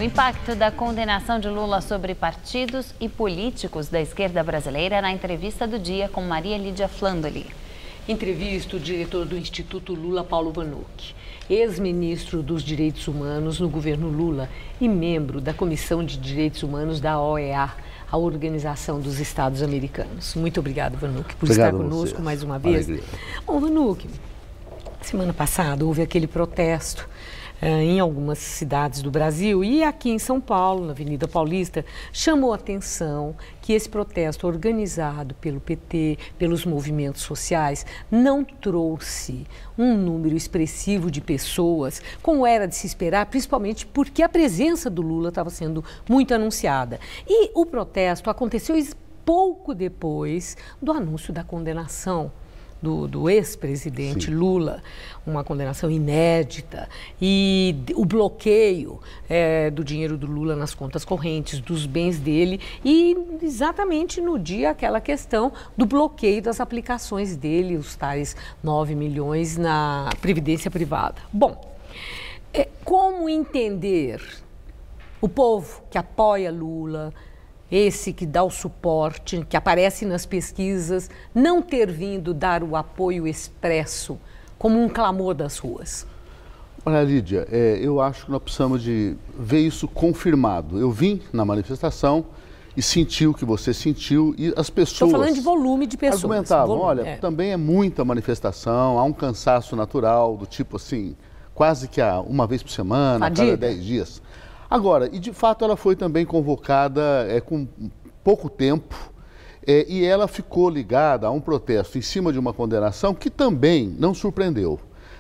O impacto da condenação de Lula sobre partidos e políticos da esquerda brasileira na entrevista do dia com Maria Lídia Flandoli. Entrevista o diretor do Instituto Lula, Paulo Vanucchi, ex-ministro dos Direitos Humanos no governo Lula e membro da Comissão de Direitos Humanos da OEA, a Organização dos Estados Americanos. Muito obrigado, Vanucchi, por estar conosco mais uma vez. Bom, Vanucchi, semana passada houve aquele protesto em algumas cidades do Brasil e aqui em São Paulo, na Avenida Paulista, chamou a atenção que esse protesto organizado pelo PT, pelos movimentos sociais, não trouxe um número expressivo de pessoas, como era de se esperar, principalmente porque a presença do Lula estava sendo muito anunciada. E o protesto aconteceu pouco depois do anúncio da condenação do ex-presidente Lula, uma condenação inédita, e o bloqueio do dinheiro do Lula nas contas correntes, dos bens dele, e exatamente no dia aquela questão do bloqueio das aplicações dele, os tais 9 milhões na Previdência Privada. Bom, como entender o povo que apoia Lula, esse que dá o suporte, que aparece nas pesquisas, não ter vindo dar o apoio expresso, como um clamor das ruas? Olha, Lídia, eu acho que nós precisamos de ver isso confirmado. Eu vim na manifestação e senti o que você sentiu e as pessoas... Estou falando de volume de pessoas. Argumentavam, também é muita manifestação, há um cansaço natural, do tipo assim, quase que uma vez por semana, a cada 10 dias. Agora, e de fato ela foi também convocada com pouco tempo e ela ficou ligada a um protesto em cima de uma condenação que também não surpreendeu,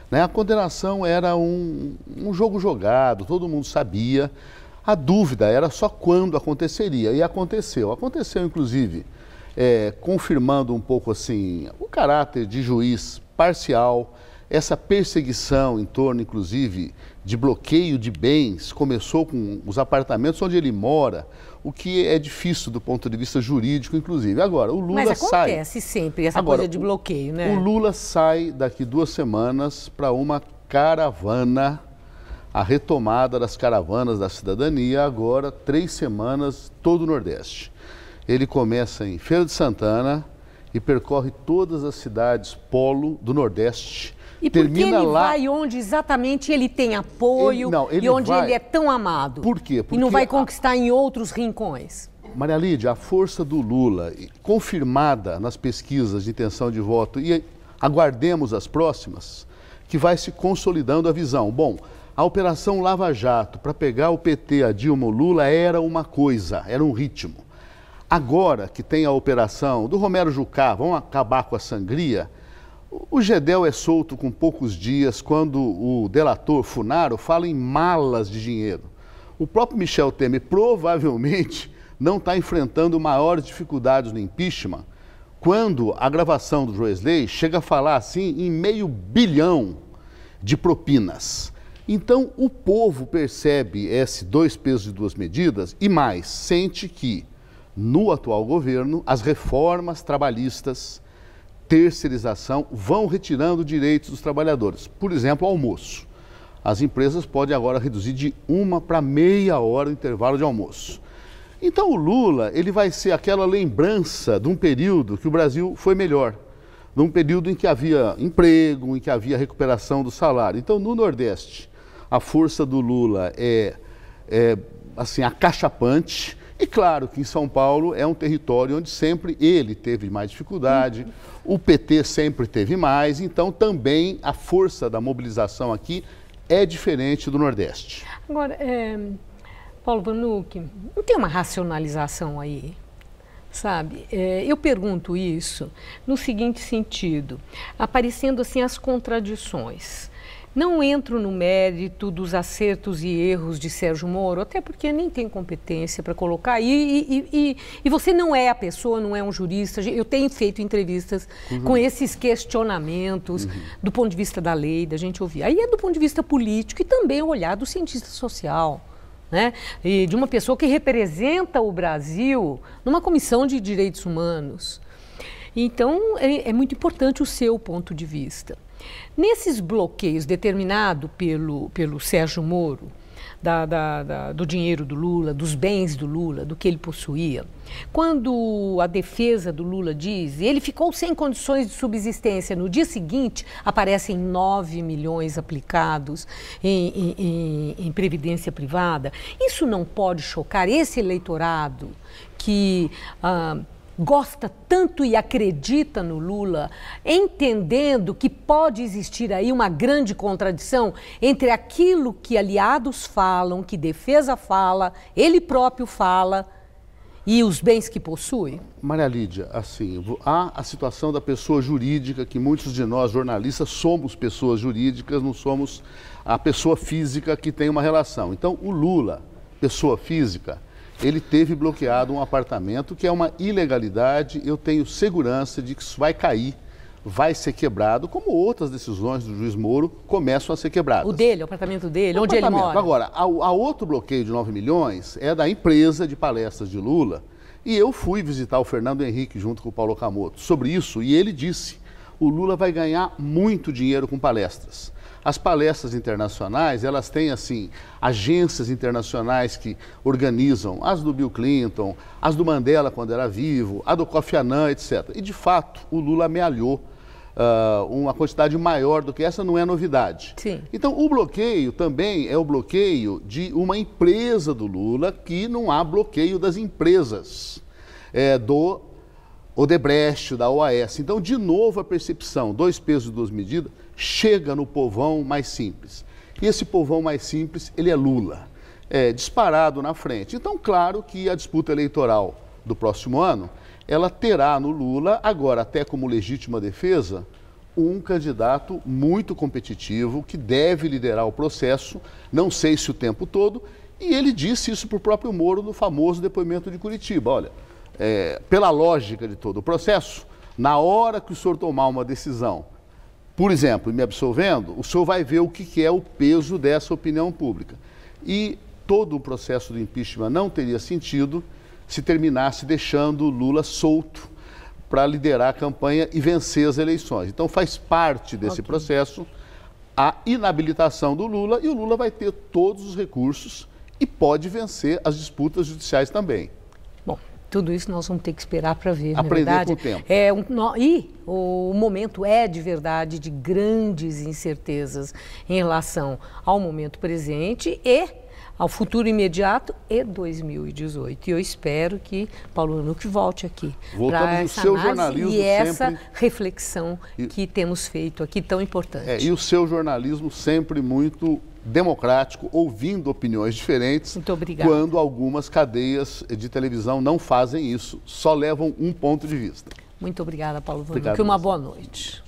né? A condenação era um jogo jogado, todo mundo sabia, a dúvida era só quando aconteceria e aconteceu. Aconteceu inclusive confirmando um pouco assim o caráter de juiz parcial. Essa perseguição em torno, inclusive, de bloqueio de bens, começou com os apartamentos onde ele mora, o que é difícil do ponto de vista jurídico, inclusive. Agora, o Lula sai... Mas acontece sempre essa coisa de bloqueio, né? O Lula sai daqui 2 semanas para uma caravana, a retomada das caravanas da cidadania, agora 3 semanas, todo o Nordeste. Ele começa em Feira de Santana e percorre todas as cidades polo do Nordeste. E por que ele vai onde exatamente ele tem apoio e onde ele é tão amado? Por quê? Porque e não vai conquistar em outros rincões? Maria Lídia, a força do Lula, confirmada nas pesquisas de intenção de voto, e aguardemos as próximas, que vai se consolidando a visão. Bom, a Operação Lava Jato, para pegar o PT, a Dilma, o Lula, era uma coisa, era um ritmo. Agora que tem a operação do Romero Jucá, vão acabar com a sangria, o Gedel é solto com poucos dias quando o delator Funaro fala em malas de dinheiro. O próprio Michel Temer provavelmente não está enfrentando maiores dificuldades no impeachment quando a gravação do Joesley chega a falar assim em $500 milhão de propinas. Então o povo percebe esse 2 pesos e 2 medidas e mais, sente que no atual governo as reformas trabalhistas, terceirização, vão retirando direitos dos trabalhadores. Por exemplo, o almoço. As empresas podem agora reduzir de 1 para meia hora o intervalo de almoço. Então o Lula, ele vai ser aquela lembrança de um período que o Brasil foi melhor, de um período em que havia emprego, em que havia recuperação do salário. Então no Nordeste, a força do Lula é assim, acachapante. E claro que em São Paulo é um território onde sempre ele teve mais dificuldade, o PT sempre teve mais, então também a força da mobilização aqui é diferente do Nordeste. Agora, Paulo Vanucchi, não tem uma racionalização aí, sabe? Eu pergunto isso no seguinte sentido, aparecendo assim as contradições. Não entro no mérito dos acertos e erros de Sérgio Moro, até porque nem tem competência para colocar. E você não é a pessoa, não é um jurista. Eu tenho feito entrevistas com esses questionamentos do ponto de vista da lei, da gente ouvir. Aí é do ponto de vista político e também olhar do cientista social, né? E de uma pessoa que representa o Brasil numa comissão de direitos humanos. Então, é muito importante o seu ponto de vista. Nesses bloqueios determinados pelo Sérgio Moro, do dinheiro do Lula, dos bens do Lula, do que ele possuía. Quando a defesa do Lula diz, ele ficou sem condições de subsistência, no dia seguinte aparecem 9 milhões aplicados em previdência privada, isso não pode chocar esse eleitorado que gosta tanto e acredita no Lula, entendendo que pode existir aí uma grande contradição entre aquilo que aliados falam, que defesa fala, ele próprio fala, e os bens que possui? Maria Lídia, assim, há a situação da pessoa jurídica, que muitos de nós, jornalistas, somos pessoas jurídicas, não somos a pessoa física que tem uma relação. Então, o Lula, pessoa física, ele teve bloqueado um apartamento, que é uma ilegalidade. Eu tenho segurança de que isso vai cair, vai ser quebrado, como outras decisões do juiz Moro começam a ser quebradas. O dele, o apartamento dele, onde ele mora. Agora, a outro bloqueio de 9 milhões é da empresa de palestras de Lula, e eu fui visitar o Fernando Henrique junto com o Paulo Okamoto sobre isso, e ele disse, o Lula vai ganhar muito dinheiro com palestras. As palestras internacionais, elas têm, assim, agências internacionais que organizam, as do Bill Clinton, as do Mandela quando era vivo, a do Kofi Annan, etc. E, de fato, o Lula amealhou uma quantidade maior do que essa, não é novidade. Sim. Então, o bloqueio também é o bloqueio de uma empresa do Lula, que não há bloqueio das empresas do Odebrecht, da OAS. Então, de novo, a percepção, 2 pesos, 2 medidas, chega no povão mais simples. E esse povão mais simples, ele é Lula, disparado na frente. Então, claro que a disputa eleitoral do próximo ano, ela terá no Lula, agora até como legítima defesa, um candidato muito competitivo, que deve liderar o processo, não sei se o tempo todo, e ele disse isso para o próprio Moro no famoso depoimento de Curitiba. Olha, pela lógica de todo o processo, na hora que o senhor tomar uma decisão, por exemplo, me absolvendo, o senhor vai ver o que é o peso dessa opinião pública. E todo o processo do impeachment não teria sentido se terminasse deixando o Lula solto para liderar a campanha e vencer as eleições. Então faz parte desse processo a inabilitação do Lula, e o Lula vai ter todos os recursos e pode vencer as disputas judiciais também. Bom, tudo isso nós vamos ter que esperar para ver, aprender na verdade. Com o tempo. E o momento é, de verdade, de grandes incertezas em relação ao momento presente e ao futuro imediato e 2018. E eu espero que Paulo Vanucci volte aqui para essa análise e essa reflexão que temos feito aqui, tão importante. E o seu jornalismo sempre muito democrático, ouvindo opiniões diferentes. Muito obrigada. Quando algumas cadeias de televisão não fazem isso, só levam um ponto de vista. Muito obrigada, Paulo Vanucci. Uma boa noite.